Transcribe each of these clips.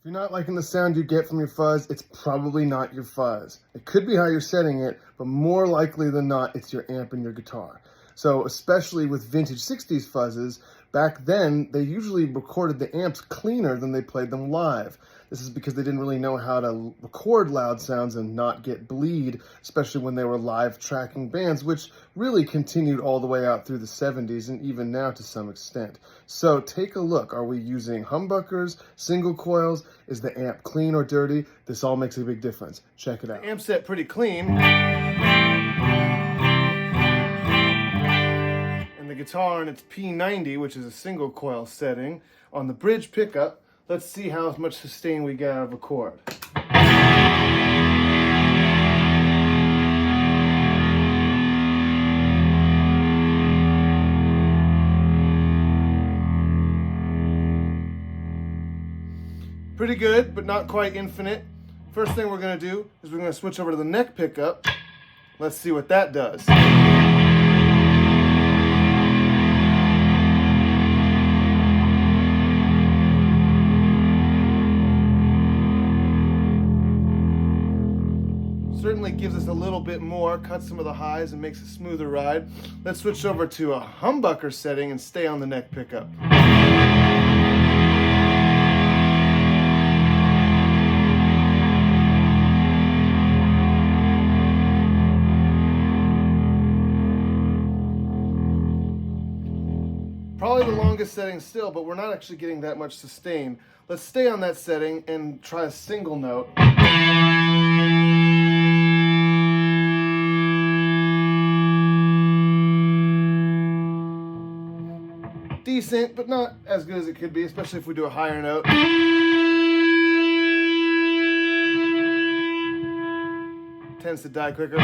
If you're not liking the sound you get from your fuzz, it's probably not your fuzz. It could be how you're setting it, but more likely than not, it's your amp and your guitar. So especially with vintage 60s fuzzes, back then, they usually recorded the amps cleaner than they played them live. This is because they didn't really know how to record loud sounds and not get bleed, especially when they were live tracking bands, which really continued all the way out through the 70s and even now to some extent. So take a look. Are we using humbuckers, single coils? Is the amp clean or dirty? This all makes a big difference. Check it out. The amp set pretty clean. And the guitar in its P90, which is a single coil setting, on the bridge pickup. Let's see how much sustain we get out of a chord. Pretty good, but not quite infinite. First thing we're going to do is we're going to switch over to the neck pickup. Let's see what that does. Certainly gives us a little bit more, cuts some of the highs and makes a smoother ride. Let's switch over to a humbucker setting and stay on the neck pickup. Probably the longest setting still, but we're not actually getting that much sustain. Let's stay on that setting and try a single note. Decent, but not as good as it could be, especially if we do a higher note. Tends to die quicker.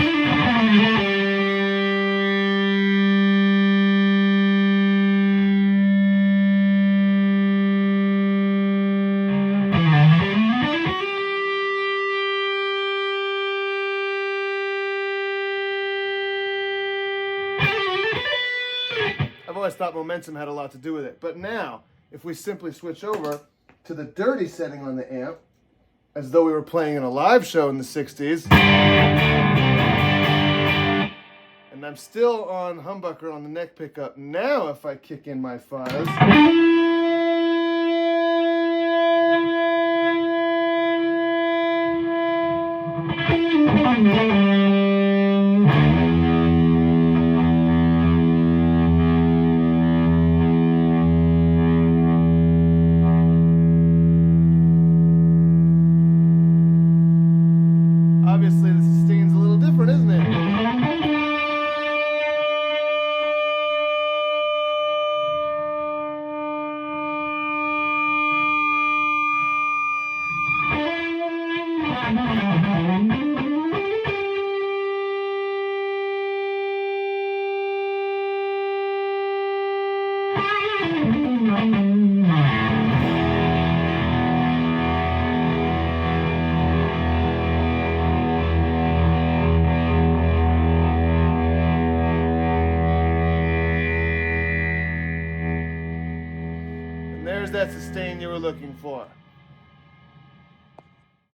I've always thought momentum had a lot to do with it. But now, if we simply switch over to the dirty setting on the amp, as though we were playing in a live show in the 60s, and I'm still on humbucker on the neck pickup. Now if I kick in my fuzz, obviously the sustain's a little different, isn't it? And there's that sustain you were looking for.